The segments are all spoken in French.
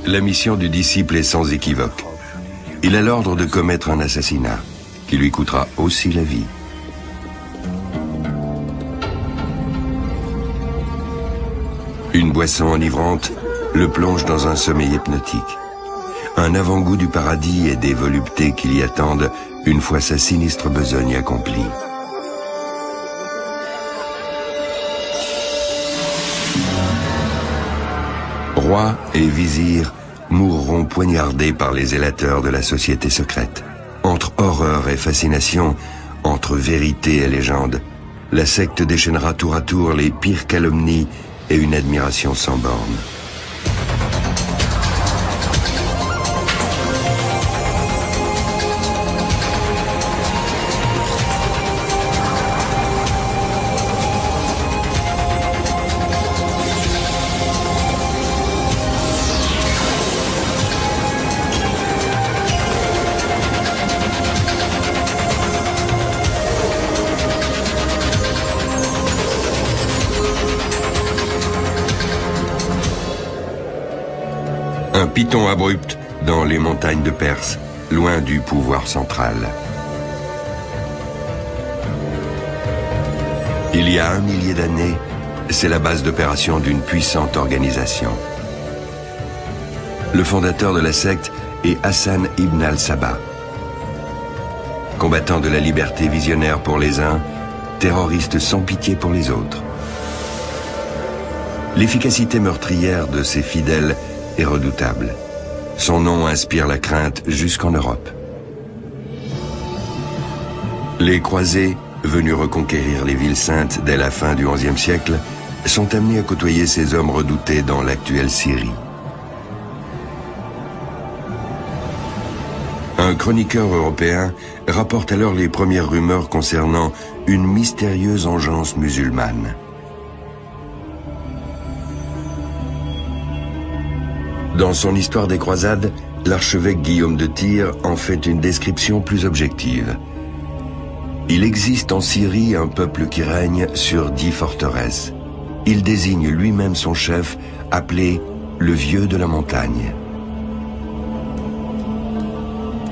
La mission du disciple est sans équivoque. Il a l'ordre de commettre un assassinat, qui lui coûtera aussi la vie. Une boisson enivrante le plonge dans un sommeil hypnotique. Un avant-goût du paradis et des voluptés qui l'y attendent une fois sa sinistre besogne accomplie. Roi et vizir mourront poignardés par les zélateurs de la société secrète. Entre horreur et fascination, entre vérité et légende, la secte déchaînera tour à tour les pires calomnies et une admiration sans borne. Un piton abrupt dans les montagnes de Perse, loin du pouvoir central. Il y a 1 millier d'années, c'est la base d'opération d'une puissante organisation. Le fondateur de la secte est Hassan ibn al-Sabah. Combattant de la liberté visionnaire pour les uns, terroriste sans pitié pour les autres. L'efficacité meurtrière de ses fidèles est redoutable. Son nom inspire la crainte jusqu'en Europe. Les croisés, venus reconquérir les villes saintes dès la fin du XIe siècle, sont amenés à côtoyer ces hommes redoutés dans l'actuelle Syrie. Un chroniqueur européen rapporte alors les premières rumeurs concernant une mystérieuse engeance musulmane. Dans son histoire des croisades, l'archevêque Guillaume de Tyr en fait une description plus objective. Il existe en Syrie un peuple qui règne sur 10 forteresses. Il désigne lui-même son chef, appelé le Vieux de la Montagne.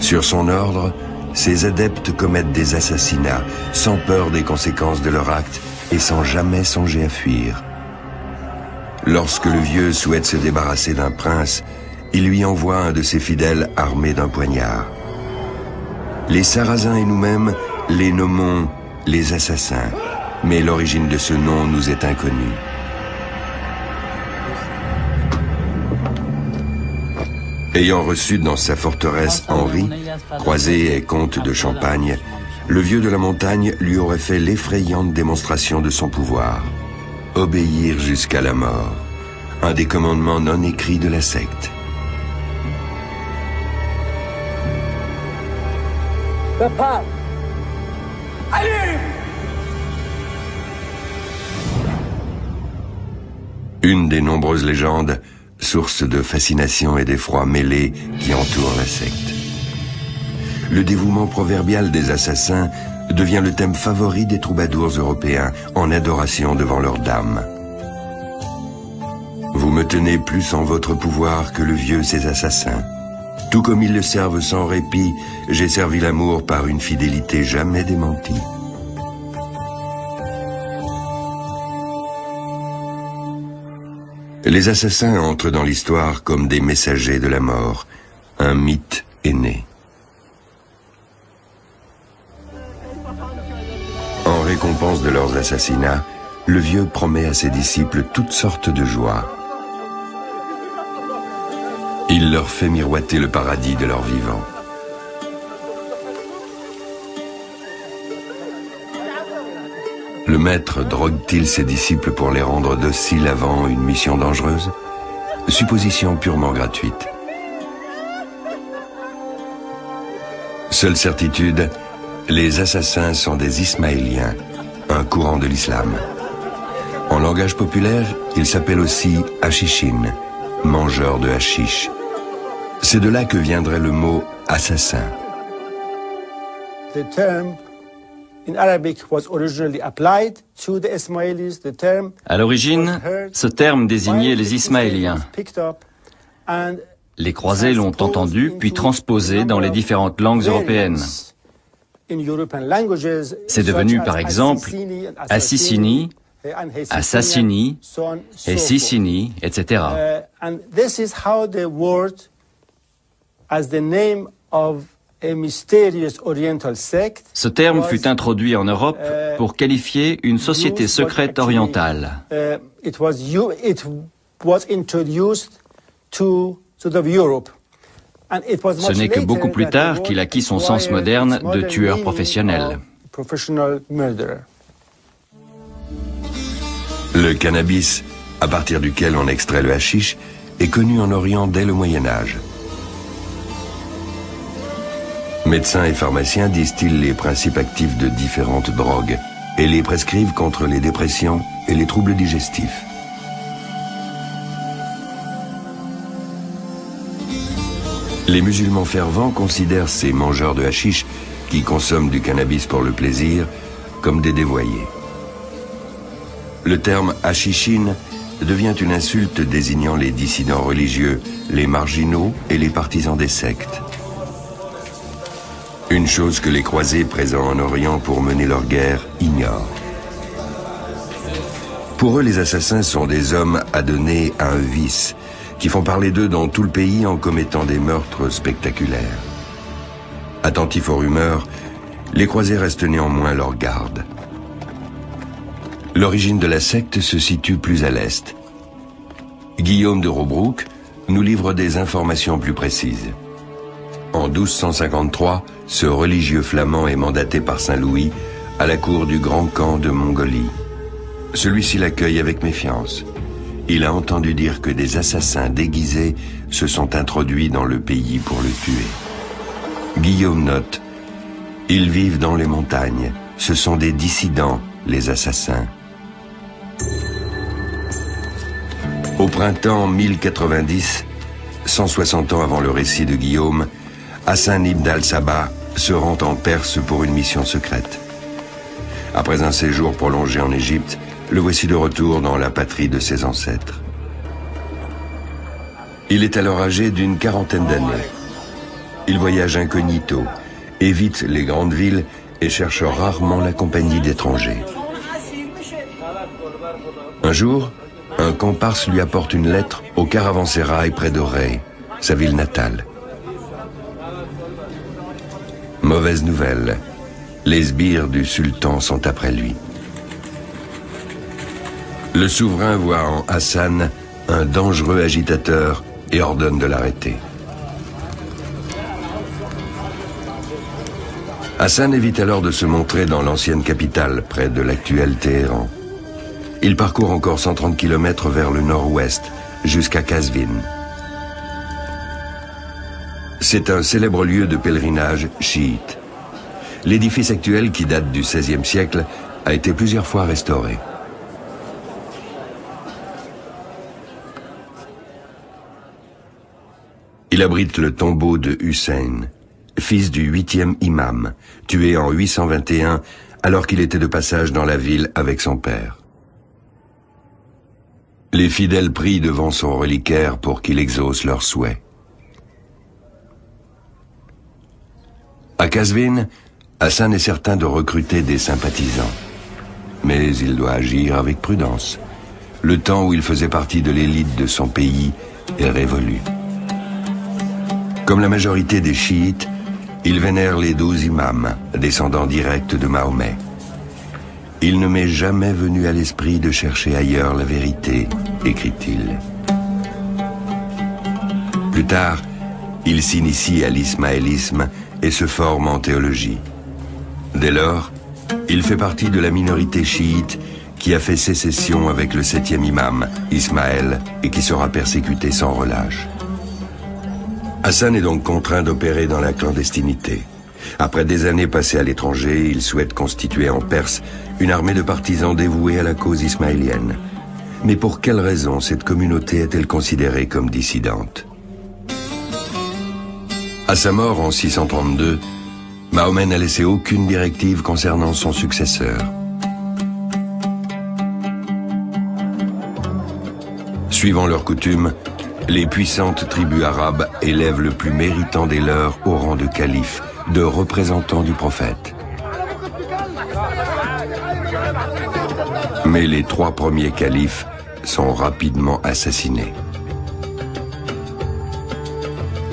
Sur son ordre, ses adeptes commettent des assassinats, sans peur des conséquences de leur acte et sans jamais songer à fuir. Lorsque le vieux souhaite se débarrasser d'un prince, il lui envoie un de ses fidèles armé d'un poignard. Les Sarrasins et nous-mêmes les nommons les assassins, mais l'origine de ce nom nous est inconnue. Ayant reçu dans sa forteresse Henri, croisé et comte de Champagne, le Vieux de la Montagne lui aurait fait l'effrayante démonstration de son pouvoir. Obéir jusqu'à la mort, un des commandements non écrits de la secte. Papa, allez! Une des nombreuses légendes, source de fascination et d'effroi mêlés qui entourent la secte. Le dévouement proverbial des assassins devient le thème favori des troubadours européens en adoration devant leurs dames. Vous me tenez plus en votre pouvoir que le vieux ses assassins. Tout comme ils le servent sans répit, j'ai servi l'amour par une fidélité jamais démentie. Les assassins entrent dans l'histoire comme des messagers de la mort. Un mythe est né. En récompense de leurs assassinats, le vieux promet à ses disciples toutes sortes de joies. Il leur fait miroiter le paradis de leur vivant. Le maître drogue-t-il ses disciples pour les rendre dociles avant une mission dangereuse? Supposition purement gratuite. Seule certitude, les assassins sont des Ismaéliens, un courant de l'islam. En langage populaire, ils s'appellent aussi Hachichin, mangeurs de hashish. C'est de là que viendrait le mot assassin. The term in Arabic was originally applied to the Ismailis. The term À l'origine, ce terme désignait les Ismaéliens. Les croisés l'ont entendu puis transposé dans les différentes langues européennes. C'est devenu par exemple Assissini, Assassini et Sicini, etc. Ce terme fut introduit en Europe pour qualifier une société secrète orientale. Ce n'est que beaucoup plus tard qu'il acquit son sens moderne de tueur professionnel. Le cannabis, à partir duquel on extrait le hashish, est connu en Orient dès le Moyen-Âge. Médecins et pharmaciens distillent les principes actifs de différentes drogues et les prescrivent contre les dépressions et les troubles digestifs. Les musulmans fervents considèrent ces mangeurs de hashish qui consomment du cannabis pour le plaisir comme des dévoyés. Le terme hashichine devient une insulte désignant les dissidents religieux, les marginaux et les partisans des sectes. Une chose que les croisés présents en Orient pour mener leur guerre ignorent. Pour eux, les assassins sont des hommes adonnés à un vice, qui font parler d'eux dans tout le pays en commettant des meurtres spectaculaires. Attentifs aux rumeurs, les croisés restent néanmoins leur garde. L'origine de la secte se situe plus à l'est. Guillaume de Robrouck nous livre des informations plus précises. En 1253, ce religieux flamand est mandaté par Saint-Louis à la cour du Grand Khan de Mongolie. Celui-ci l'accueille avec méfiance. Il a entendu dire que des assassins déguisés se sont introduits dans le pays pour le tuer. Guillaume note: ils vivent dans les montagnes. Ce sont des dissidents, les assassins. Au printemps 1090, 160 ans avant le récit de Guillaume, Hassan ibn al-Sabah se rend en Perse pour une mission secrète. Après un séjour prolongé en Égypte, le voici de retour dans la patrie de ses ancêtres. Il est alors âgé d'une quarantaine d'années. Il voyage incognito, évite les grandes villes et cherche rarement la compagnie d'étrangers. Un jour, un comparse lui apporte une lettre au caravansérail près de Rey, sa ville natale. Mauvaise nouvelle, les sbires du sultan sont après lui. Le souverain voit en Hassan un dangereux agitateur et ordonne de l'arrêter. Hassan évite alors de se montrer dans l'ancienne capitale, près de l'actuel Téhéran. Il parcourt encore 130 km vers le nord-ouest, jusqu'à Qazvin. C'est un célèbre lieu de pèlerinage chiite. L'édifice actuel, qui date du XVIe siècle, a été plusieurs fois restauré. Il abrite le tombeau de Hussein, fils du 8e imam, tué en 821 alors qu'il était de passage dans la ville avec son père. Les fidèles prient devant son reliquaire pour qu'il exauce leurs souhaits. À Qazvin, Hassan est certain de recruter des sympathisants. Mais il doit agir avec prudence. Le temps où il faisait partie de l'élite de son pays est révolu. Comme la majorité des chiites, il vénère les 12 imams, descendants directs de Mahomet. Il ne m'est jamais venu à l'esprit de chercher ailleurs la vérité, écrit-il. Plus tard, il s'initie à l'ismaélisme et se forme en théologie. Dès lors, il fait partie de la minorité chiite qui a fait sécession avec le 7e imam, Ismaël, et qui sera persécuté sans relâche. Hassan est donc contraint d'opérer dans la clandestinité. Après des années passées à l'étranger, il souhaite constituer en Perse une armée de partisans dévoués à la cause ismaélienne. Mais pour quelle raison cette communauté est-elle considérée comme dissidente? À sa mort en 632, Mahomet n'a laissé aucune directive concernant son successeur. Suivant leur coutume, Les puissantes tribus arabes élèvent le plus méritant des leurs au rang de calife, de représentant du prophète. Mais les 3 premiers califes sont rapidement assassinés.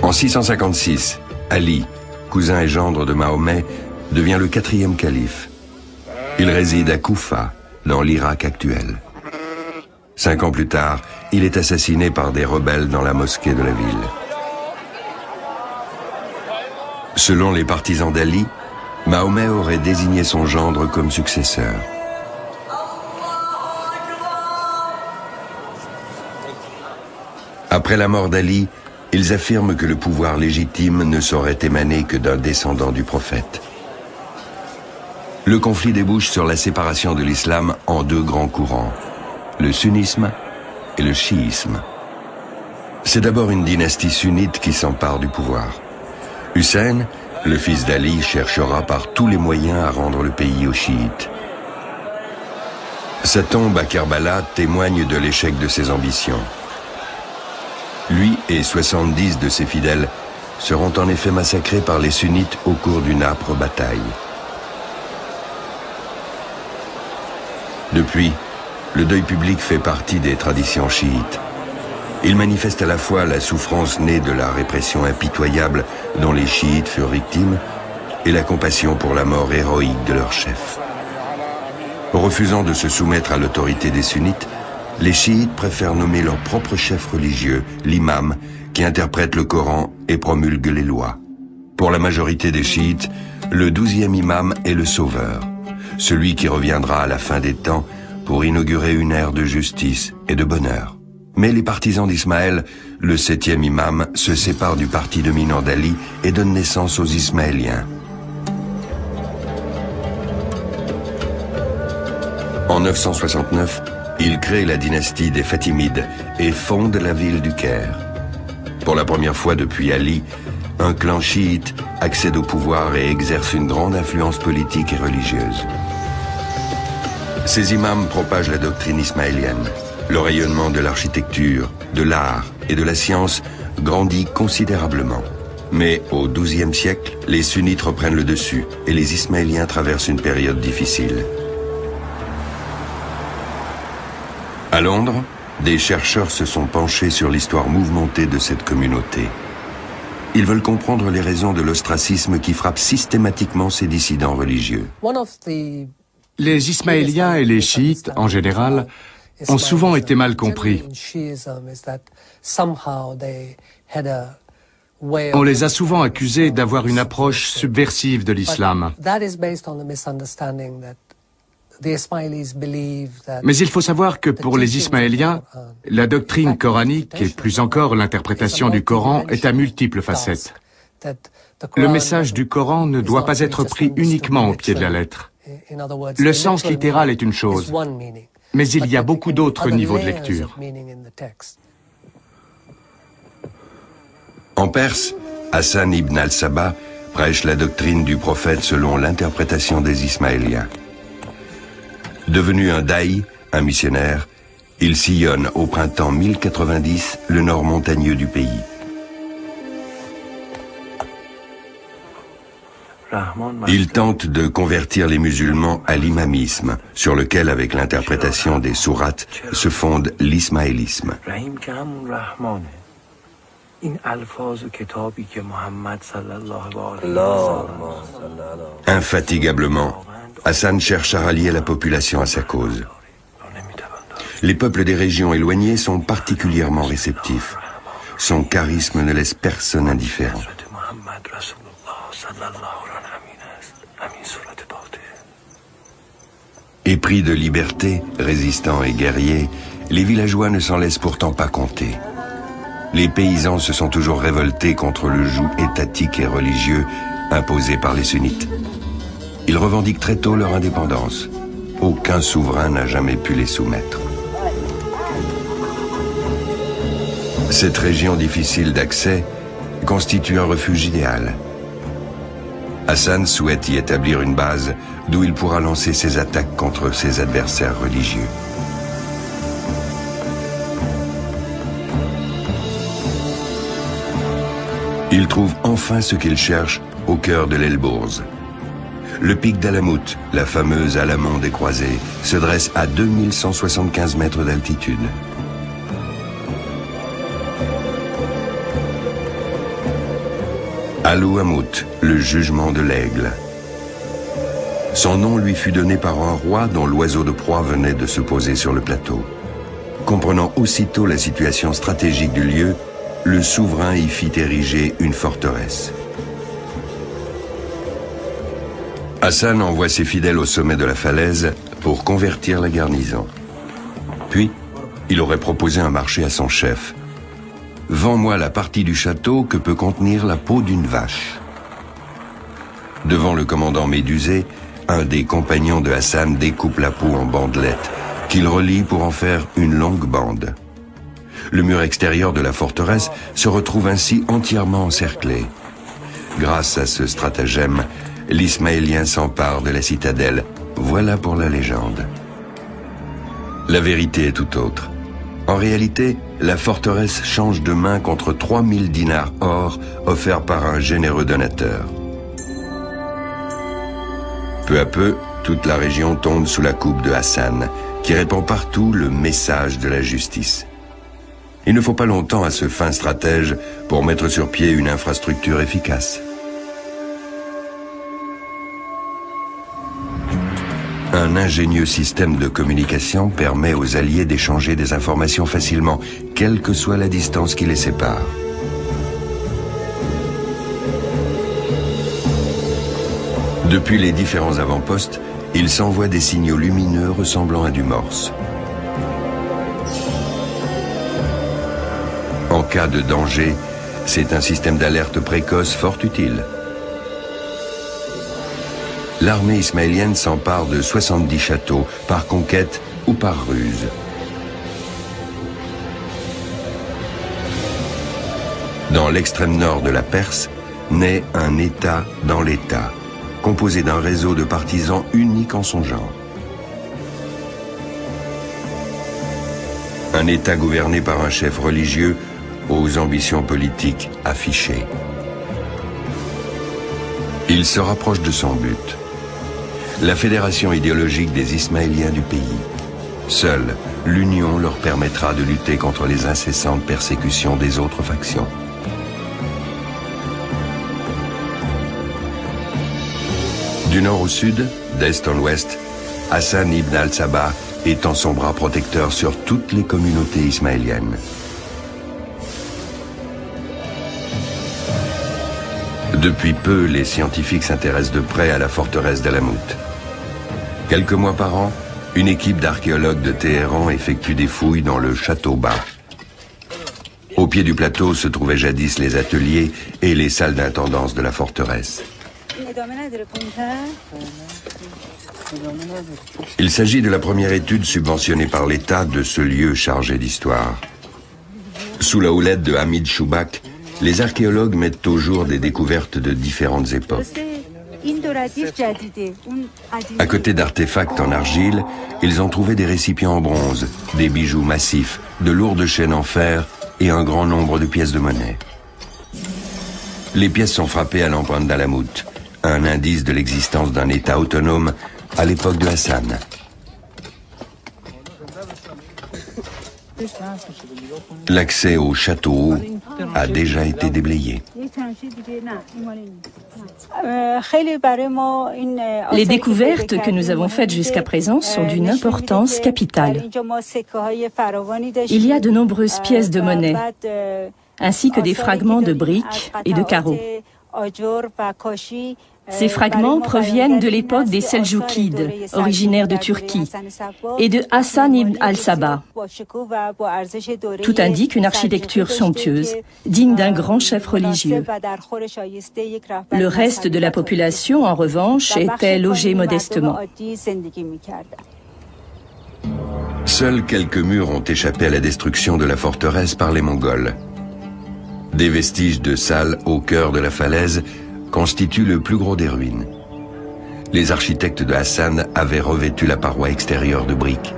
En 656, Ali, cousin et gendre de Mahomet, devient le 4e calife. Il réside à Koufa, dans l'Irak actuel. 5 ans plus tard, il est assassiné par des rebelles dans la mosquée de la ville. Selon les partisans d'Ali, Mahomet aurait désigné son gendre comme successeur. Après la mort d'Ali, ils affirment que le pouvoir légitime ne saurait émaner que d'un descendant du prophète. Le conflit débouche sur la séparation de l'islam en 2 grands courants, le sunnisme et le chiisme. C'est d'abord une dynastie sunnite qui s'empare du pouvoir. Hussein, le fils d'Ali, cherchera par tous les moyens à rendre le pays aux chiites. Sa tombe à Kerbala témoigne de l'échec de ses ambitions. Lui et 70 de ses fidèles seront en effet massacrés par les sunnites au cours d'une âpre bataille. Depuis, le deuil public fait partie des traditions chiites. Il manifeste à la fois la souffrance née de la répression impitoyable dont les chiites furent victimes et la compassion pour la mort héroïque de leur chef. Refusant de se soumettre à l'autorité des sunnites, les chiites préfèrent nommer leur propre chef religieux, l'imam, qui interprète le Coran et promulgue les lois. Pour la majorité des chiites, le 12e imam est le sauveur, celui qui reviendra à la fin des temps pour inaugurer une ère de justice et de bonheur. Mais les partisans d'Ismaël, le 7e imam, se séparent du parti dominant d'Ali et donnent naissance aux Ismaéliens. En 969, il crée la dynastie des Fatimides et fonde la ville du Caire. Pour la première fois depuis Ali, un clan chiite accède au pouvoir et exerce une grande influence politique et religieuse. Ces imams propagent la doctrine ismaélienne. Le rayonnement de l'architecture, de l'art et de la science grandit considérablement. Mais au XIIe siècle, les sunnites reprennent le dessus et les ismaéliens traversent une période difficile. À Londres, des chercheurs se sont penchés sur l'histoire mouvementée de cette communauté. Ils veulent comprendre les raisons de l'ostracisme qui frappe systématiquement ces dissidents religieux. Les Ismaéliens et les chiites, en général, ont souvent été mal compris. On les a souvent accusés d'avoir une approche subversive de l'islam. Mais il faut savoir que pour les Ismaéliens, la doctrine coranique et plus encore l'interprétation du Coran est à multiples facettes. Le message du Coran ne doit pas être pris uniquement au pied de la lettre. Le sens littéral est une chose, mais il y a beaucoup d'autres niveaux de lecture. En Perse, Hassan ibn al-Sabah prêche la doctrine du prophète selon l'interprétation des Ismaéliens. Devenu un daï, un missionnaire, il sillonne au printemps 1090 le nord montagneux du pays. Il tente de convertir les musulmans à l'imamisme, sur lequel, avec l'interprétation des sourates, se fonde l'ismaélisme. Infatigablement, Hassan cherche à rallier la population à sa cause. Les peuples des régions éloignées sont particulièrement réceptifs. Son charisme ne laisse personne indifférent. Épris de liberté, résistants et guerriers, les villageois ne s'en laissent pourtant pas compter. Les paysans se sont toujours révoltés contre le joug étatique et religieux imposé par les sunnites. Ils revendiquent très tôt leur indépendance. Aucun souverain n'a jamais pu les soumettre. Cette région difficile d'accès constitue un refuge idéal. Hassan souhaite y établir une base d'où il pourra lancer ses attaques contre ses adversaires religieux. Il trouve enfin ce qu'il cherche au cœur de l'Elbourz. Le pic d'Alamout, la fameuse Alamon des Croisés, se dresse à 2175 mètres d'altitude. Alouhamout, le jugement de l'aigle. Son nom lui fut donné par un roi dont l'oiseau de proie venait de se poser sur le plateau. Comprenant aussitôt la situation stratégique du lieu, le souverain y fit ériger une forteresse. Hassan envoie ses fidèles au sommet de la falaise pour convertir la garnison. Puis, il aurait proposé un marché à son chef. « Vends-moi la partie du château que peut contenir la peau d'une vache. » Devant le commandant médusé, un des compagnons de Hassan découpe la peau en bandelettes, qu'il relie pour en faire une longue bande. Le mur extérieur de la forteresse se retrouve ainsi entièrement encerclé. Grâce à ce stratagème, l'Ismaélien s'empare de la citadelle. Voilà pour la légende. La vérité est tout autre. En réalité, la forteresse change de main contre 3000 dinars or offerts par un généreux donateur. Peu à peu, toute la région tombe sous la coupe de Hassan, qui répand partout le message de la justice. Il ne faut pas longtemps à ce fin stratège pour mettre sur pied une infrastructure efficace. Un ingénieux système de communication permet aux Alliés d'échanger des informations facilement, quelle que soit la distance qui les sépare. Depuis les différents avant-postes, ils s'envoient des signaux lumineux ressemblant à du morse. En cas de danger, c'est un système d'alerte précoce fort utile. L'armée ismaélienne s'empare de 70 châteaux, par conquête ou par ruse. Dans l'extrême nord de la Perse, naît un État dans l'État, composé d'un réseau de partisans unique en son genre. Un État gouverné par un chef religieux aux ambitions politiques affichées. Il se rapproche de son but. La fédération idéologique des Ismaéliens du pays. Seule l'union leur permettra de lutter contre les incessantes persécutions des autres factions. Du nord au sud, d'est en ouest, Hassan ibn al-Sabah étend son bras protecteur sur toutes les communautés ismaéliennes. Depuis peu, les scientifiques s'intéressent de près à la forteresse d'Alamout. Quelques mois par an, une équipe d'archéologues de Téhéran effectue des fouilles dans le château bas. Au pied du plateau se trouvaient jadis les ateliers et les salles d'intendance de la forteresse. Il s'agit de la première étude subventionnée par l'État de ce lieu chargé d'histoire. Sous la houlette de Hamid Choubak, les archéologues mettent au jour des découvertes de différentes époques. À côté d'artefacts en argile, ils ont trouvé des récipients en bronze, des bijoux massifs, de lourdes chaînes en fer et un grand nombre de pièces de monnaie. Les pièces sont frappées à l'empreinte d'Alamout, un indice de l'existence d'un État autonome à l'époque de Hassan. L'accès au château a déjà été déblayé. Les découvertes que nous avons faites jusqu'à présent sont d'une importance capitale. Il y a de nombreuses pièces de monnaie, ainsi que des fragments de briques et de carreaux. Ces fragments proviennent de l'époque des Seljoukides, originaires de Turquie, et de Hassan ibn al-Sabah. Tout indique une architecture somptueuse, digne d'un grand chef religieux. Le reste de la population, en revanche, était logée modestement. Seuls quelques murs ont échappé à la destruction de la forteresse par les Mongols. Des vestiges de salles au cœur de la falaise constituent le plus gros des ruines. Les architectes de Hassan avaient revêtu la paroi extérieure de briques.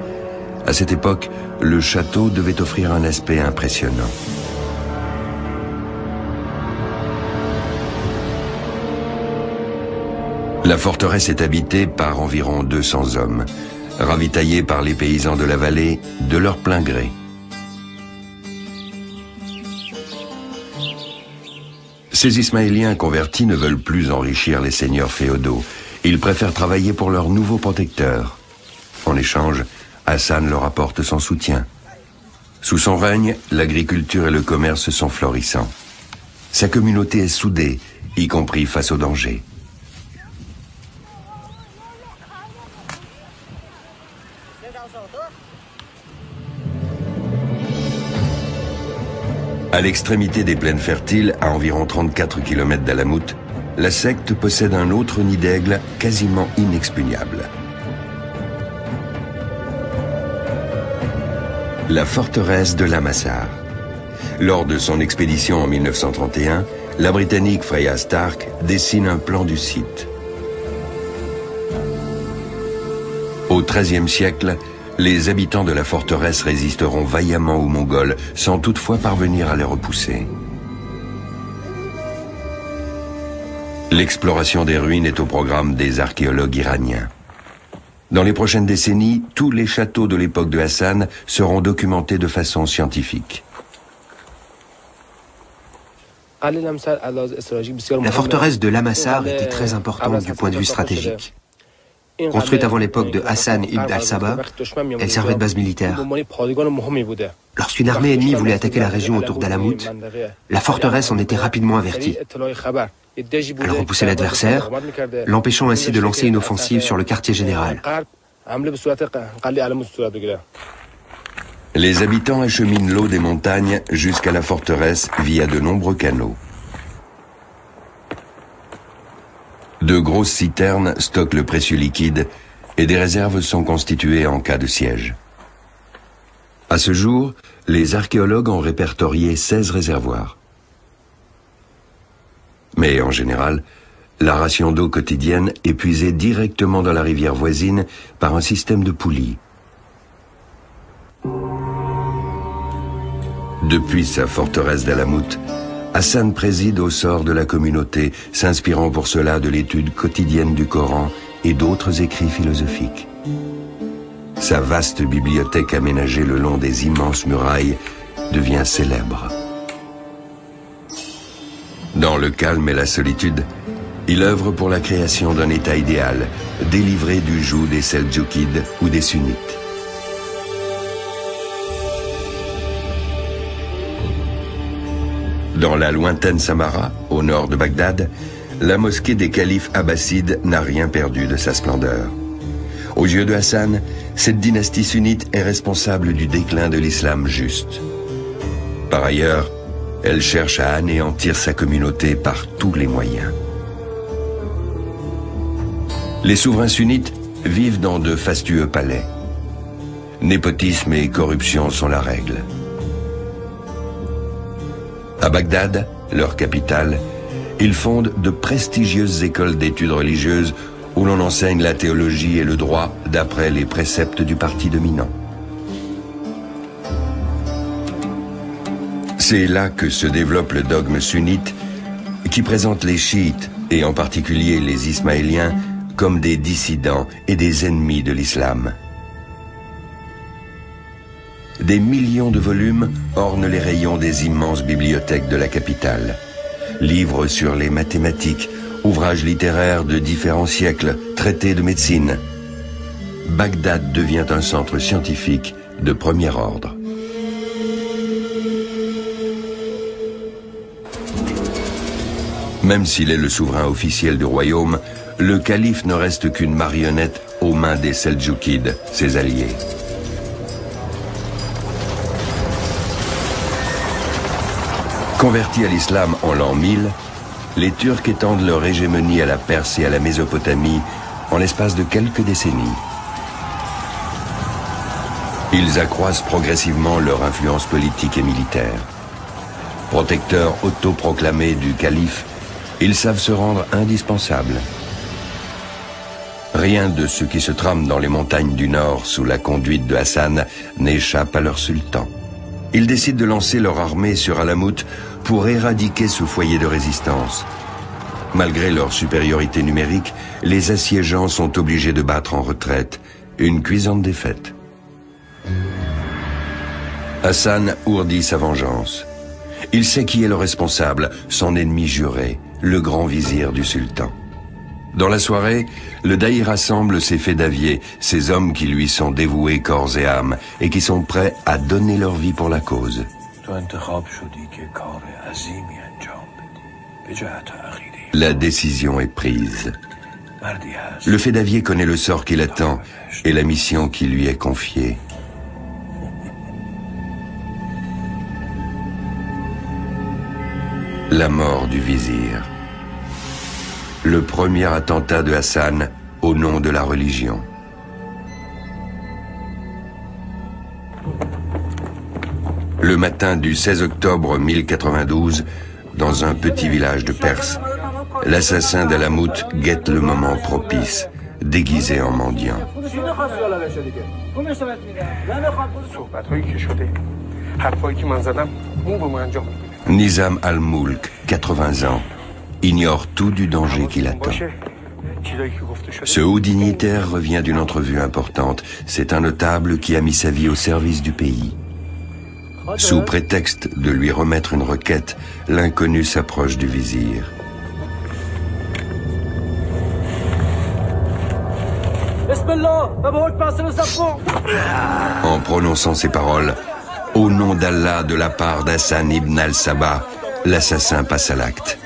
À cette époque, le château devait offrir un aspect impressionnant. La forteresse est habitée par environ 200 hommes, ravitaillés par les paysans de la vallée de leur plein gré. Ces Ismaéliens convertis ne veulent plus enrichir les seigneurs féodaux. Ils préfèrent travailler pour leur nouveau protecteur. En échange, Hassan leur apporte son soutien. Sous son règne, l'agriculture et le commerce sont florissants. Sa communauté est soudée, y compris face au danger. À l'extrémité des plaines fertiles, à environ 34 km d'Alamout, la secte possède un autre nid d'aigle quasiment inexpugnable. La forteresse de Lamassar. Lors de son expédition en 1931, la Britannique Freya Stark dessine un plan du site. Au XIIIe siècle, les habitants de la forteresse résisteront vaillamment aux Mongols sans toutefois parvenir à les repousser. L'exploration des ruines est au programme des archéologues iraniens. Dans les prochaines décennies, tous les châteaux de l'époque de Hassan seront documentés de façon scientifique. La forteresse de Lamassar était très importante du point de vue stratégique. Construite avant l'époque de Hassan ibn al-Sabah, elle servait de base militaire. Lorsqu'une armée ennemie voulait attaquer la région autour d'Alamout, la forteresse en était rapidement avertie. Elle repoussait l'adversaire, l'empêchant ainsi de lancer une offensive sur le quartier général. Les habitants acheminent l'eau des montagnes jusqu'à la forteresse via de nombreux canaux. De grosses citernes stockent le précieux liquide et des réserves sont constituées en cas de siège. À ce jour, les archéologues ont répertorié 16 réservoirs. Mais en général, la ration d'eau quotidienne est puisée directement dans la rivière voisine par un système de poulies. Depuis sa forteresse d'Alamout, Hassan préside au sort de la communauté, s'inspirant pour cela de l'étude quotidienne du Coran et d'autres écrits philosophiques. Sa vaste bibliothèque aménagée le long des immenses murailles devient célèbre. Dans le calme et la solitude, il œuvre pour la création d'un État idéal, délivré du joug des Seldjoukides ou des Sunnites. Dans la lointaine Samara, au nord de Bagdad, la mosquée des califes abbassides n'a rien perdu de sa splendeur. Aux yeux de Hassan, cette dynastie sunnite est responsable du déclin de l'islam juste. Par ailleurs, elle cherche à anéantir sa communauté par tous les moyens. Les souverains sunnites vivent dans de fastueux palais. Népotisme et corruption sont la règle. À Bagdad, leur capitale, ils fondent de prestigieuses écoles d'études religieuses où l'on enseigne la théologie et le droit d'après les préceptes du parti dominant. C'est là que se développe le dogme sunnite qui présente les chiites, et en particulier les ismaéliens, comme des dissidents et des ennemis de l'islam. Des millions de volumes ornent les rayons des immenses bibliothèques de la capitale. Livres sur les mathématiques, ouvrages littéraires de différents siècles, traités de médecine. Bagdad devient un centre scientifique de premier ordre. Même s'il est le souverain officiel du royaume, le calife ne reste qu'une marionnette aux mains des Seldjoukides, ses alliés. Convertis à l'islam en l'an 1000, les Turcs étendent leur hégémonie à la Perse et à la Mésopotamie en l'espace de quelques décennies. Ils accroissent progressivement leur influence politique et militaire. Protecteurs autoproclamés du calife, ils savent se rendre indispensables. Rien de ce qui se trame dans les montagnes du Nord sous la conduite de Hassan n'échappe à leur sultan. Ils décident de lancer leur armée sur Alamout pour éradiquer ce foyer de résistance. Malgré leur supériorité numérique, les assiégeants sont obligés de battre en retraite, une cuisante défaite. Hassan ourdit sa vengeance. Il sait qui est le responsable, son ennemi juré, le grand vizir du sultan. Dans la soirée, le daï rassemble ses fédaviers, ces hommes qui lui sont dévoués corps et âme et qui sont prêts à donner leur vie pour la cause. La décision est prise. Le fédavier connaît le sort qui l'attend et la mission qui lui est confiée. La mort du vizir. Le premier attentat de Hassan au nom de la religion. Le matin du 16 octobre 1092, dans un petit village de Perse, l'assassin d'Alamout guette le moment propice, déguisé en mendiant. Nizam al-Mulk, 80 ans, ignore tout du danger qui l'attend. Ce haut dignitaire revient d'une entrevue importante. C'est un notable qui a mis sa vie au service du pays. Sous prétexte de lui remettre une requête, l'inconnu s'approche du vizir. En prononçant ces paroles, au nom d'Allah de la part d'Hassan ibn al-Sabah, l'assassin passe à l'acte.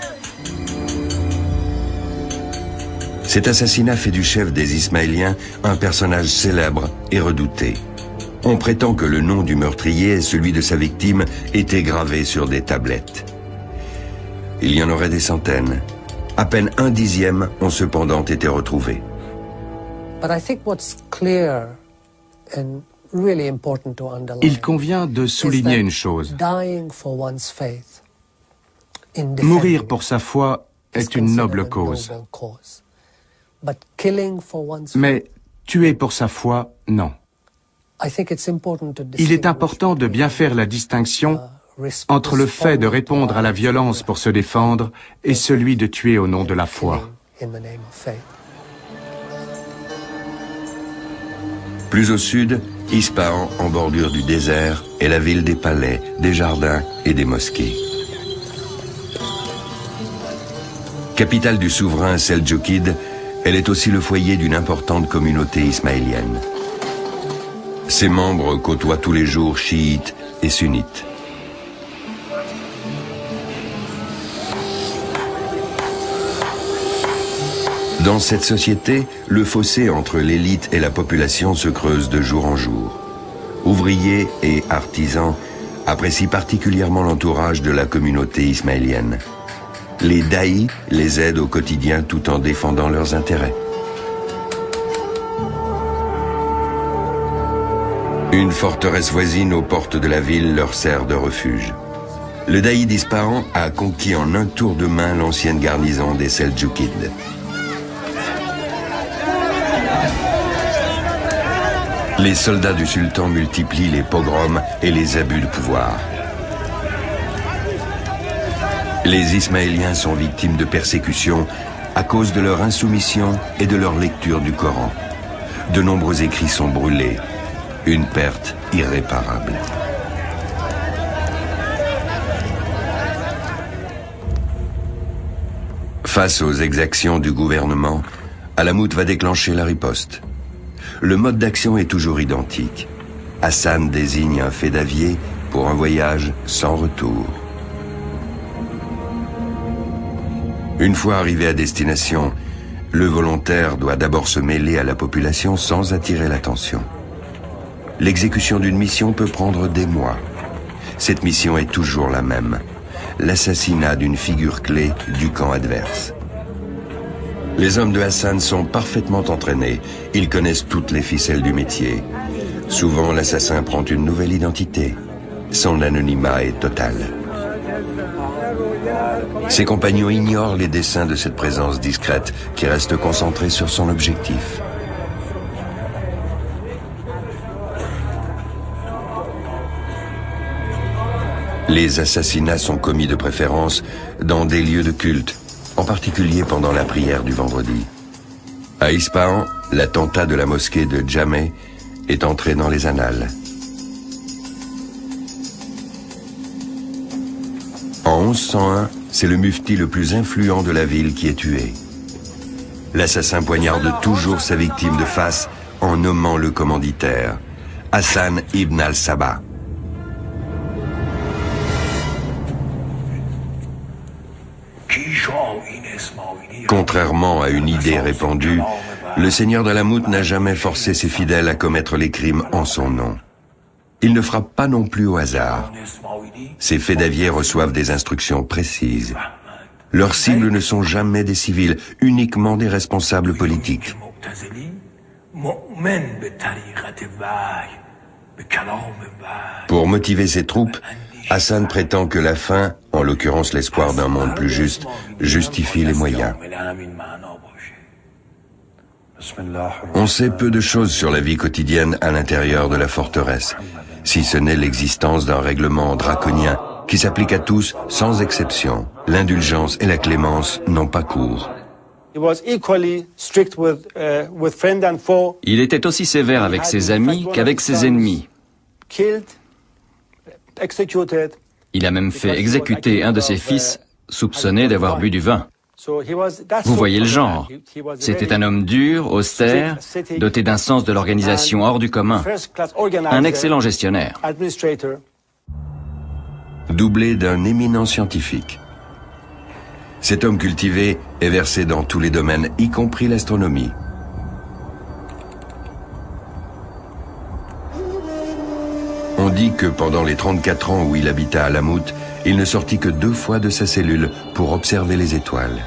Cet assassinat fait du chef des Ismaéliens un personnage célèbre et redouté. On prétend que le nom du meurtrier et celui de sa victime étaient gravés sur des tablettes. Il y en aurait des centaines. À peine 1/10 ont cependant été retrouvés. Il convient de souligner une chose. Mourir pour sa foi est une noble cause. Mais tuer pour sa foi, non. Il est important de bien faire la distinction entre le fait de répondre à la violence pour se défendre et celui de tuer au nom de la foi. Plus au sud, Ispahan, en bordure du désert, est la ville des palais, des jardins et des mosquées. Capitale du souverain Seldjoukide, elle est aussi le foyer d'une importante communauté ismaélienne. Ses membres côtoient tous les jours chiites et sunnites. Dans cette société, le fossé entre l'élite et la population se creuse de jour en jour. Ouvriers et artisans apprécient particulièrement l'entourage de la communauté ismaélienne. Les daïs les aident au quotidien tout en défendant leurs intérêts. Une forteresse voisine aux portes de la ville leur sert de refuge. Le daï d'Ispahan a conquis en un tour de main l'ancienne garnison des Seldjoukides. Les soldats du sultan multiplient les pogroms et les abus de pouvoir. Les Ismaéliens sont victimes de persécutions à cause de leur insoumission et de leur lecture du Coran. De nombreux écrits sont brûlés, une perte irréparable. Face aux exactions du gouvernement, Alamout va déclencher la riposte. Le mode d'action est toujours identique. Hassan désigne un fédavier pour un voyage sans retour. Une fois arrivé à destination, le volontaire doit d'abord se mêler à la population sans attirer l'attention. L'exécution d'une mission peut prendre des mois. Cette mission est toujours la même, l'assassinat d'une figure clé du camp adverse. Les hommes de Hassan sont parfaitement entraînés, ils connaissent toutes les ficelles du métier. Souvent, l'assassin prend une nouvelle identité. Son anonymat est total. Ses compagnons ignorent les desseins de cette présence discrète qui reste concentrée sur son objectif. Les assassinats sont commis de préférence dans des lieux de culte, en particulier pendant la prière du vendredi. À Ispahan, l'attentat de la mosquée de Jameh est entré dans les annales. En 1101, c'est le mufti le plus influent de la ville qui est tué. L'assassin poignarde toujours sa victime de face en nommant le commanditaire, Hassan ibn al-Sabah. Contrairement à une idée répandue, le seigneur d'Alamout n'a jamais forcé ses fidèles à commettre les crimes en son nom. Il ne frappe pas non plus au hasard. Ses fédaviers reçoivent des instructions précises. Leurs cibles ne sont jamais des civils, uniquement des responsables politiques. Pour motiver ses troupes, Hassan prétend que la fin, en l'occurrence l'espoir d'un monde plus juste, justifie les moyens. On sait peu de choses sur la vie quotidienne à l'intérieur de la forteresse, si ce n'est l'existence d'un règlement draconien qui s'applique à tous sans exception. L'indulgence et la clémence n'ont pas cours. Il était aussi sévère avec ses amis qu'avec ses ennemis. Il a même fait exécuter un de ses fils, soupçonné d'avoir bu du vin. Vous voyez le genre. C'était un homme dur, austère, doté d'un sens de l'organisation hors du commun. Un excellent gestionnaire. Doublé d'un éminent scientifique. Cet homme cultivé est versé dans tous les domaines, y compris l'astronomie. On dit que pendant les 34 ans où il habita à Alamout, il ne sortit que 2 fois de sa cellule pour observer les étoiles.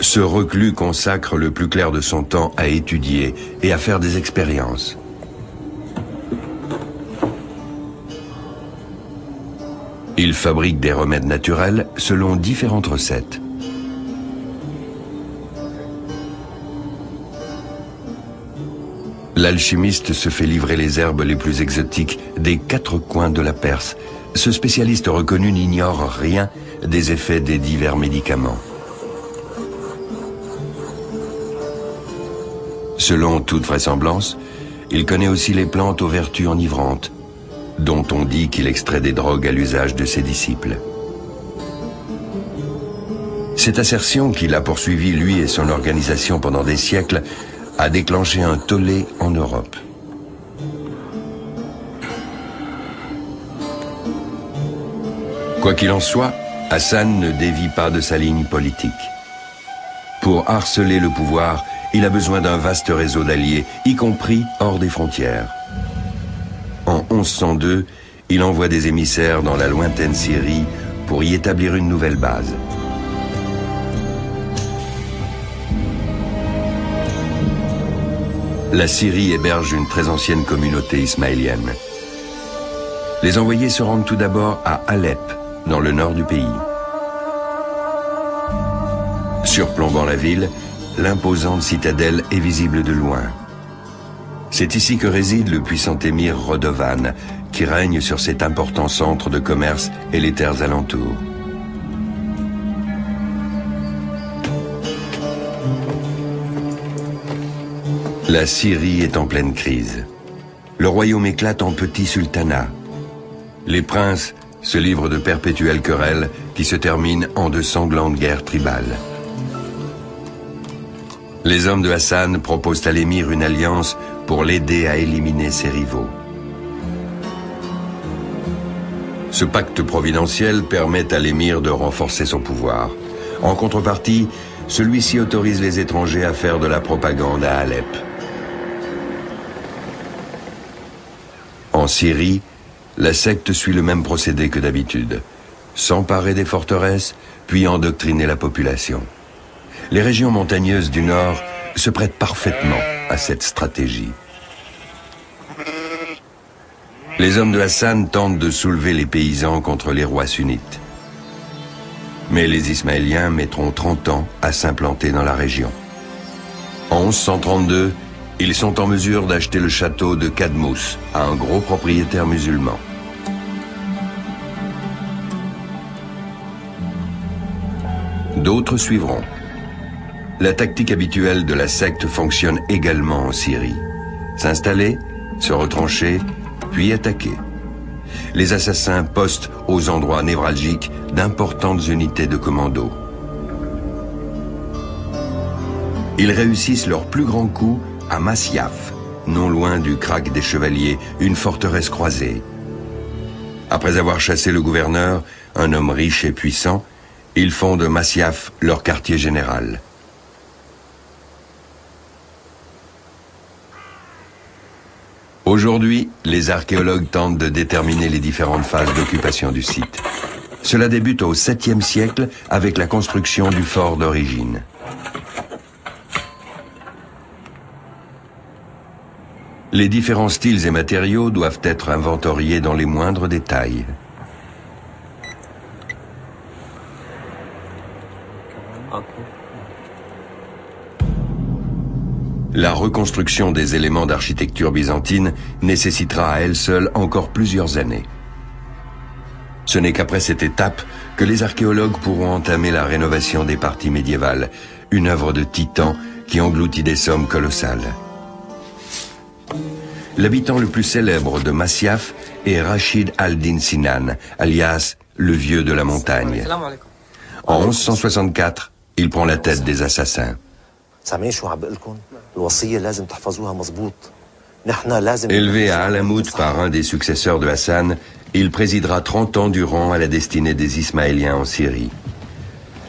Ce reclus consacre le plus clair de son temps à étudier et à faire des expériences. Il fabrique des remèdes naturels selon différentes recettes. L'alchimiste se fait livrer les herbes les plus exotiques des 4 coins de la Perse. Ce spécialiste reconnu n'ignore rien des effets des divers médicaments. Selon toute vraisemblance, il connaît aussi les plantes aux vertus enivrantes, dont on dit qu'il extrait des drogues à l'usage de ses disciples. Cette assertion qu'il a poursuivie lui et son organisation pendant des siècles a déclenché un tollé en Europe. Quoi qu'il en soit, Hassan ne dévie pas de sa ligne politique. Pour harceler le pouvoir, il a besoin d'un vaste réseau d'alliés, y compris hors des frontières. En 1102, il envoie des émissaires dans la lointaine Syrie pour y établir une nouvelle base. La Syrie héberge une très ancienne communauté ismaélienne. Les envoyés se rendent tout d'abord à Alep, dans le nord du pays. Surplombant la ville, l'imposante citadelle est visible de loin. C'est ici que réside le puissant émir Rodovan, qui règne sur cet important centre de commerce et les terres alentours. La Syrie est en pleine crise. Le royaume éclate en petits sultanats. Les princes se livrent de perpétuelles querelles qui se terminent en de sanglantes guerres tribales. Les hommes de Hassan proposent à l'émir une alliance pour l'aider à éliminer ses rivaux. Ce pacte providentiel permet à l'émir de renforcer son pouvoir. En contrepartie, celui-ci autorise les étrangers à faire de la propagande à Alep. En Syrie, la secte suit le même procédé que d'habitude. S'emparer des forteresses, puis endoctriner la population. Les régions montagneuses du nord se prêtent parfaitement à cette stratégie. Les hommes de Hassan tentent de soulever les paysans contre les rois sunnites. Mais les Ismaéliens mettront 30 ans à s'implanter dans la région. En 1132, Ils sont en mesure d'acheter le château de Kadmous à un gros propriétaire musulman. D'autres suivront. La tactique habituelle de la secte fonctionne également en Syrie. S'installer, se retrancher, puis attaquer. Les assassins postent aux endroits névralgiques d'importantes unités de commando. Ils réussissent leur plus grand coup à Masyaf, non loin du Krach des Chevaliers, une forteresse croisée. Après avoir chassé le gouverneur, un homme riche et puissant, ils font de Masyaf leur quartier général. Aujourd'hui, les archéologues tentent de déterminer les différentes phases d'occupation du site. Cela débute au 7e siècle avec la construction du fort d'origine. Les différents styles et matériaux doivent être inventoriés dans les moindres détails. La reconstruction des éléments d'architecture byzantine nécessitera à elle seule encore plusieurs années. Ce n'est qu'après cette étape que les archéologues pourront entamer la rénovation des parties médiévales, une œuvre de titan qui engloutit des sommes colossales. L'habitant le plus célèbre de Masyaf est Rachid al-Din Sinan, alias le Vieux de la Montagne. En 1164, il prend la tête des assassins. Élevé à Alamout par un des successeurs de Hassan, il présidera 30 ans durant à la destinée des Ismaéliens en Syrie.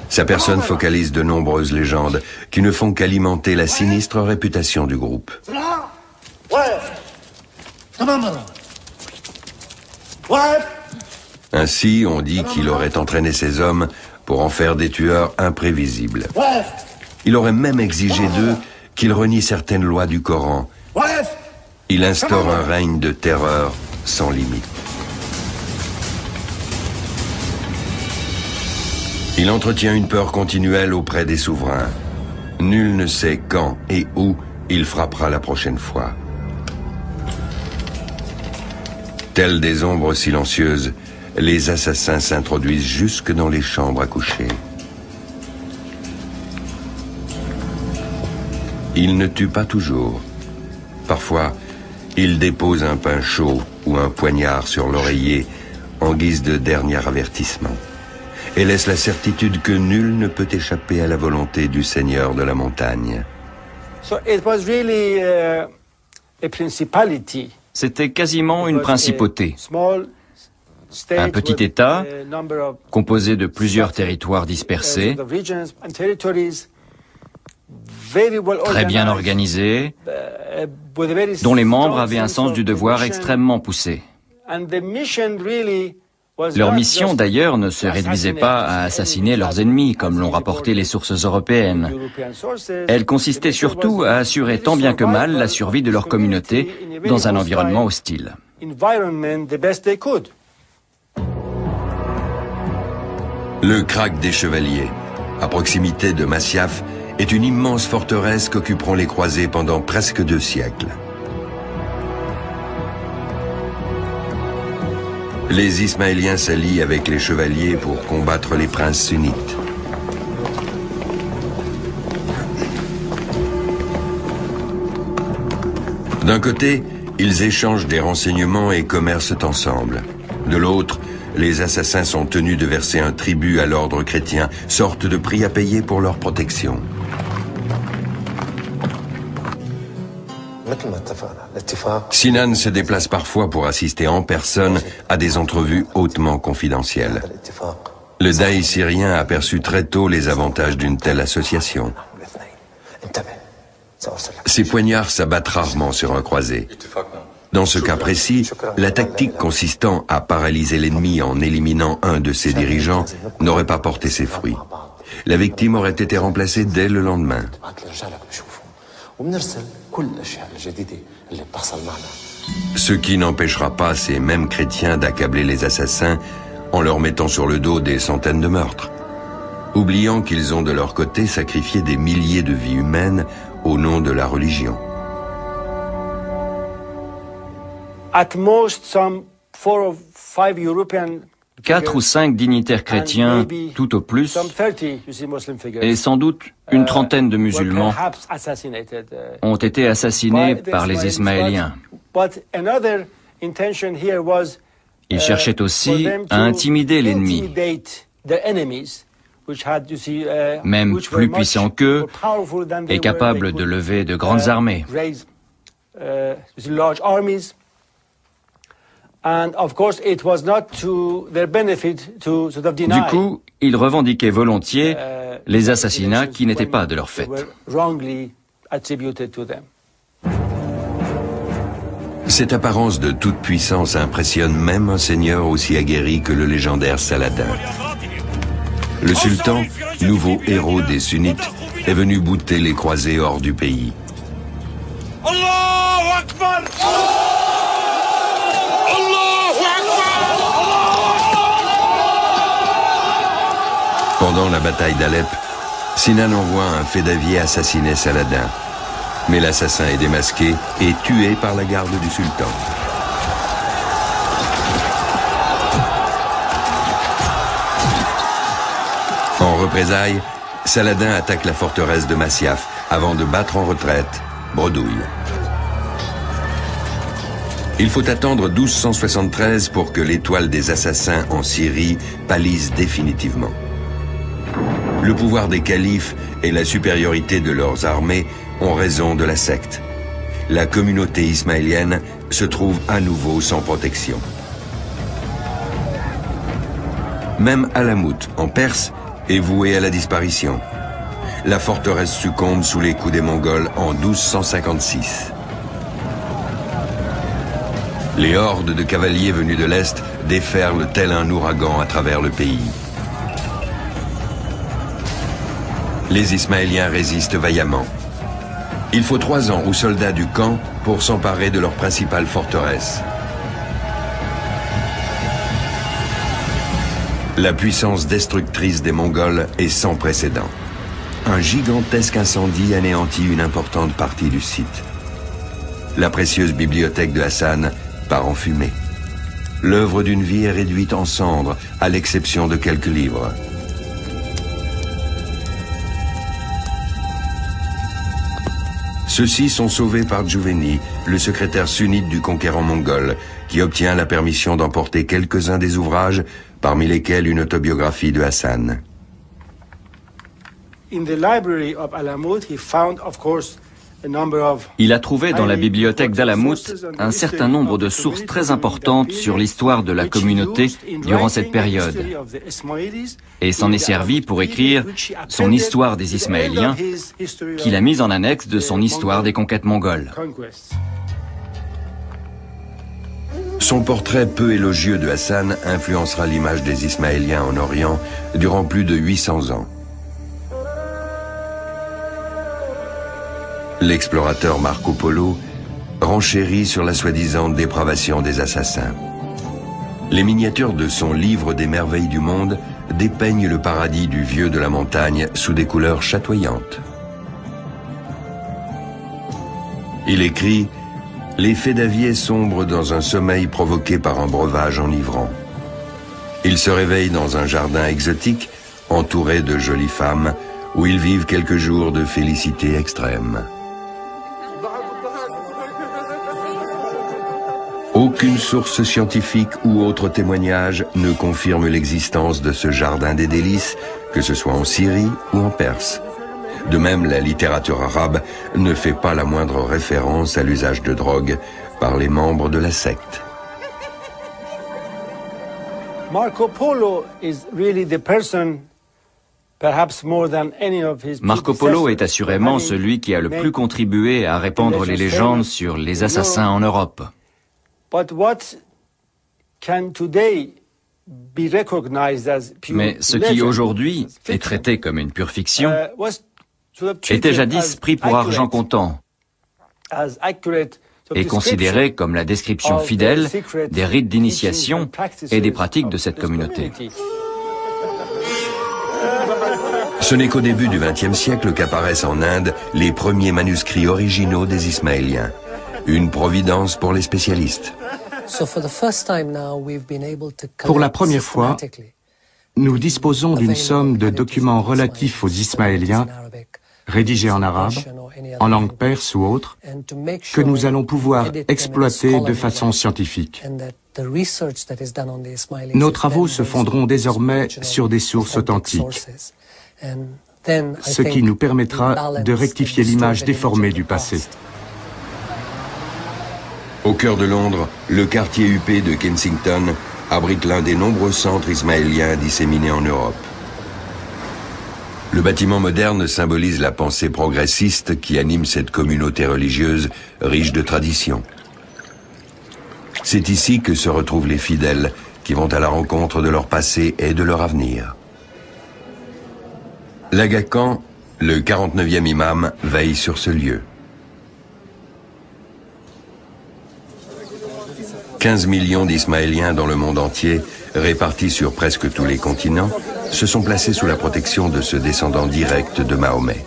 Sa personne focalise de nombreuses légendes qui ne font qu'alimenter la sinistre réputation du groupe. Ainsi, on dit qu'il aurait entraîné ses hommes pour en faire des tueurs imprévisibles. Il aurait même exigé d'eux qu'ils renient certaines lois du Coran. Il instaure un règne de terreur sans limite. Il entretient une peur continuelle auprès des souverains. Nul ne sait quand et où il frappera la prochaine fois. Tels des ombres silencieuses, les assassins s'introduisent jusque dans les chambres à coucher. Ils ne tuent pas toujours. Parfois, ils déposent un pain chaud ou un poignard sur l'oreiller en guise de dernier avertissement et laissent la certitude que nul ne peut échapper à la volonté du Seigneur de la montagne. C'était quasiment une principauté. Un petit État composé de plusieurs territoires dispersés, très bien organisé, dont les membres avaient un sens du devoir extrêmement poussé. Leur mission, d'ailleurs, ne se réduisait pas à assassiner leurs ennemis, comme l'ont rapporté les sources européennes. Elle consistait surtout à assurer tant bien que mal la survie de leur communauté dans un environnement hostile. Le Krach des Chevaliers, à proximité de Masyaf, est une immense forteresse qu'occuperont les croisés pendant presque 2 siècles. Les Ismaéliens s'allient avec les chevaliers pour combattre les princes sunnites. D'un côté, ils échangent des renseignements et commercent ensemble. De l'autre, les assassins sont tenus de verser un tribut à l'ordre chrétien, sorte de prix à payer pour leur protection. Sinan se déplace parfois pour assister en personne à des entrevues hautement confidentielles. Le Daï syrien aperçut très tôt les avantages d'une telle association. Ces poignards s'abattent rarement sur un croisé. Dans ce cas précis, la tactique consistant à paralyser l'ennemi en éliminant un de ses dirigeants n'aurait pas porté ses fruits. La victime aurait été remplacée dès le lendemain. Ce qui n'empêchera pas ces mêmes chrétiens d'accabler les assassins en leur mettant sur le dos des centaines de meurtres, oubliant qu'ils ont de leur côté sacrifié des milliers de vies humaines au nom de la religion. At most, some 4 or 5 European 4 ou 5 dignitaires chrétiens, tout au plus, et sans doute une trentaine de musulmans ont été assassinés par les Ismaéliens. Ils cherchaient aussi à intimider l'ennemi, même plus puissant qu'eux et capable de lever de grandes armées. Du coup, ils revendiquaient volontiers les assassinats qui n'étaient pas de leur fait. Cette apparence de toute puissance impressionne même un seigneur aussi aguerri que le légendaire Saladin. Le sultan, nouveau héros des sunnites, est venu bouter les croisés hors du pays. Pendant la bataille d'Alep, Sinan envoie un fédavier assassiner Saladin. Mais l'assassin est démasqué et tué par la garde du sultan. En représailles, Saladin attaque la forteresse de Masyaf avant de battre en retraite Bredouille. Il faut attendre 1273 pour que l'étoile des assassins en Syrie pâlisse définitivement. Le pouvoir des califes et la supériorité de leurs armées ont raison de la secte. La communauté ismaélienne se trouve à nouveau sans protection. Même Alamout, en Perse, est vouée à la disparition. La forteresse succombe sous les coups des Mongols en 1256. Les hordes de cavaliers venus de l'Est déferlent tel un ouragan à travers le pays. Les Ismaéliens résistent vaillamment. Il faut 3 ans aux soldats du camp pour s'emparer de leur principale forteresse. La puissance destructrice des Mongols est sans précédent. Un gigantesque incendie anéantit une importante partie du site. La précieuse bibliothèque de Hassan part en fumée. L'œuvre d'une vie est réduite en cendres, à l'exception de quelques livres. Ceux-ci sont sauvés par Djouveni, le secrétaire sunnite du conquérant mongol, qui obtient la permission d'emporter quelques-uns des ouvrages, parmi lesquels une autobiographie de Hassan. Il a trouvé dans la bibliothèque d'Alamout un certain nombre de sources très importantes sur l'histoire de la communauté durant cette période et s'en est servi pour écrire son histoire des Ismaéliens qu'il a mise en annexe de son histoire des conquêtes mongoles. Son portrait peu élogieux de Hassan influencera l'image des Ismaéliens en Orient durant plus de 800 ans. L'explorateur Marco Polo renchérit sur la soi-disant dépravation des assassins. Les miniatures de son livre des merveilles du monde dépeignent le paradis du vieux de la montagne sous des couleurs chatoyantes. Il écrit « Les fédaviers sombrent dans un sommeil provoqué par un breuvage enivrant. Ils se réveillent dans un jardin exotique, entouré de jolies femmes, où ils vivent quelques jours de félicité extrême. » Aucune source scientifique ou autre témoignage ne confirme l'existence de ce jardin des délices, que ce soit en Syrie ou en Perse. De même, la littérature arabe ne fait pas la moindre référence à l'usage de drogue par les membres de la secte. Marco Polo est assurément celui qui a le plus contribué à répandre les légendes sur les assassins en Europe. Mais ce qui aujourd'hui est traité comme une pure fiction était jadis pris pour argent comptant et considéré comme la description fidèle des rites d'initiation et des pratiques de cette communauté. Ce n'est qu'au début du XXe siècle qu'apparaissent en Inde les premiers manuscrits originaux des Ismaéliens. Une providence pour les spécialistes. Pour la première fois, nous disposons d'une somme de documents relatifs aux Ismaéliens, rédigés en arabe, en langue perse ou autre, que nous allons pouvoir exploiter de façon scientifique. Nos travaux se fonderont désormais sur des sources authentiques, ce qui nous permettra de rectifier l'image déformée du passé. Au cœur de Londres, le quartier huppé de Kensington abrite l'un des nombreux centres ismaéliens disséminés en Europe. Le bâtiment moderne symbolise la pensée progressiste qui anime cette communauté religieuse riche de traditions. C'est ici que se retrouvent les fidèles qui vont à la rencontre de leur passé et de leur avenir. L'Aga Khan, le 49e imam, veille sur ce lieu. 15 millions d'Ismaéliens dans le monde entier, répartis sur presque tous les continents, se sont placés sous la protection de ce descendant direct de Mahomet.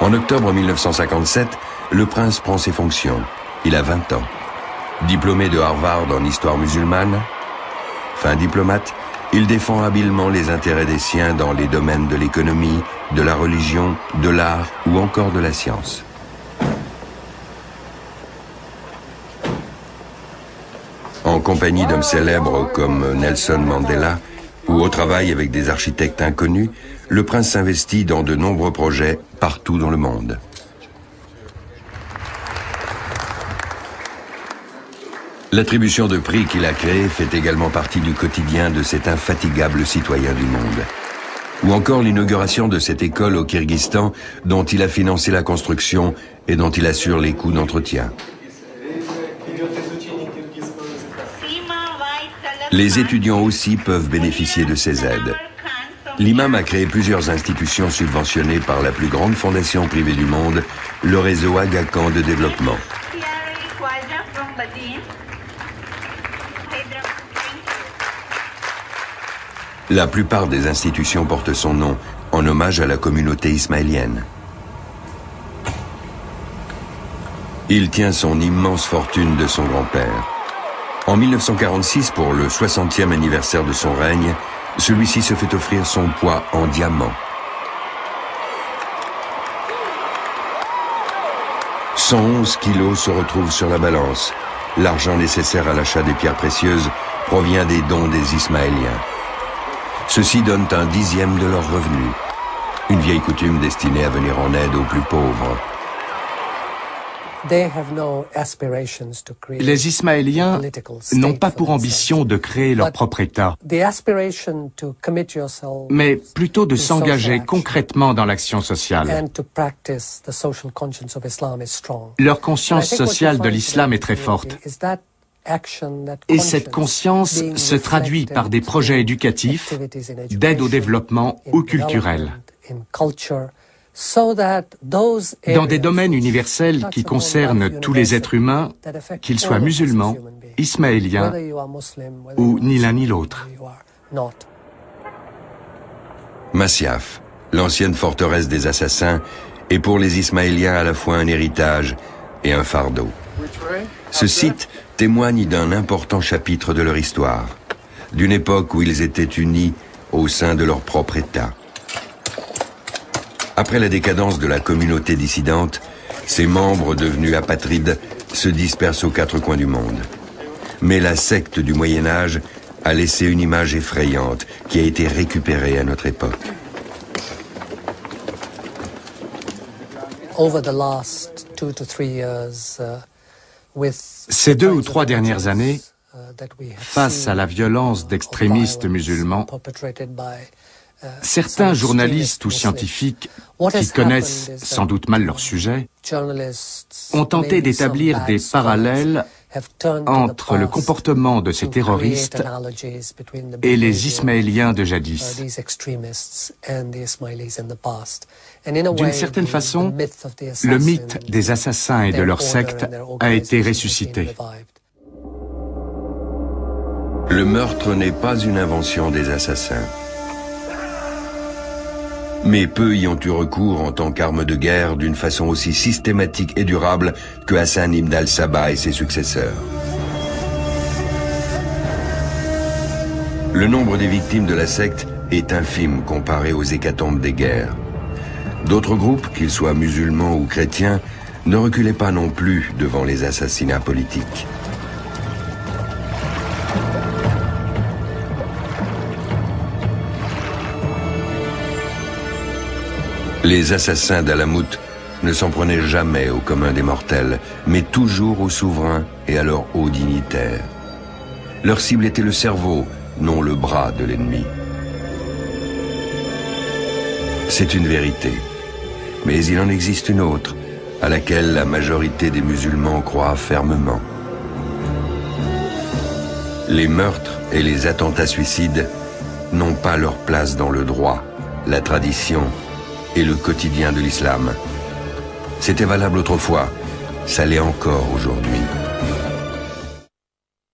En octobre 1957, le prince prend ses fonctions. Il a 20 ans. Diplômé de Harvard en histoire musulmane, fin diplomate, il défend habilement les intérêts des siens dans les domaines de l'économie, de la religion, de l'art ou encore de la science. En compagnie d'hommes célèbres comme Nelson Mandela ou au travail avec des architectes inconnus, le prince s'investit dans de nombreux projets partout dans le monde. L'attribution de prix qu'il a créée fait également partie du quotidien de cet infatigable citoyen du monde. Ou encore l'inauguration de cette école au Kyrgyzstan dont il a financé la construction et dont il assure les coûts d'entretien. Les étudiants aussi peuvent bénéficier de ces aides. L'imam a créé plusieurs institutions subventionnées par la plus grande fondation privée du monde, le réseau Aga Khan de développement. La plupart des institutions portent son nom, en hommage à la communauté ismaélienne. Il tient son immense fortune de son grand-père. En 1946, pour le 60e anniversaire de son règne, celui-ci se fait offrir son poids en diamants. 111 kilos se retrouvent sur la balance. L'argent nécessaire à l'achat des pierres précieuses provient des dons des Ismaéliens. Ceux-ci donnent un dixième de leurs revenus. Une vieille coutume destinée à venir en aide aux plus pauvres. Les Ismaéliens n'ont pas pour ambition de créer leur propre État, mais plutôt de s'engager concrètement dans l'action sociale. Leur conscience sociale de l'islam est très forte. Et cette conscience se traduit par des projets éducatifs, d'aide au développement ou culturel. Dans des domaines universels qui concernent tous les êtres humains, qu'ils soient musulmans, ismaéliens ou ni l'un ni l'autre. Masyaf, l'ancienne forteresse des assassins, est pour les Ismaéliens à la fois un héritage et un fardeau. Ce site témoigne d'un important chapitre de leur histoire, d'une époque où ils étaient unis au sein de leur propre État. Après la décadence de la communauté dissidente, ses membres devenus apatrides se dispersent aux quatre coins du monde. Mais la secte du Moyen-Âge a laissé une image effrayante qui a été récupérée à notre époque. Ces 2 ou 3 dernières années, face à la violence d'extrémistes musulmans, certains journalistes ou scientifiques qui connaissent sans doute mal leur sujet ont tenté d'établir des parallèles entre le comportement de ces terroristes et les Ismaéliens de jadis. D'une certaine façon, le mythe des assassins et de leur secte a été ressuscité. Le meurtre n'est pas une invention des assassins. Mais peu y ont eu recours en tant qu'arme de guerre d'une façon aussi systématique et durable que Hassan ibn al-Sabah et ses successeurs. Le nombre des victimes de la secte est infime comparé aux hécatombes des guerres. D'autres groupes, qu'ils soient musulmans ou chrétiens, ne reculaient pas non plus devant les assassinats politiques. Les assassins d'Alamout ne s'en prenaient jamais au commun des mortels, mais toujours aux souverains et à leurs hauts dignitaires. Leur cible était le cerveau, non le bras de l'ennemi. C'est une vérité, mais il en existe une autre, à laquelle la majorité des musulmans croient fermement. Les meurtres et les attentats suicides n'ont pas leur place dans le droit, la tradition et le quotidien de l'islam. C'était valable autrefois, ça l'est encore aujourd'hui.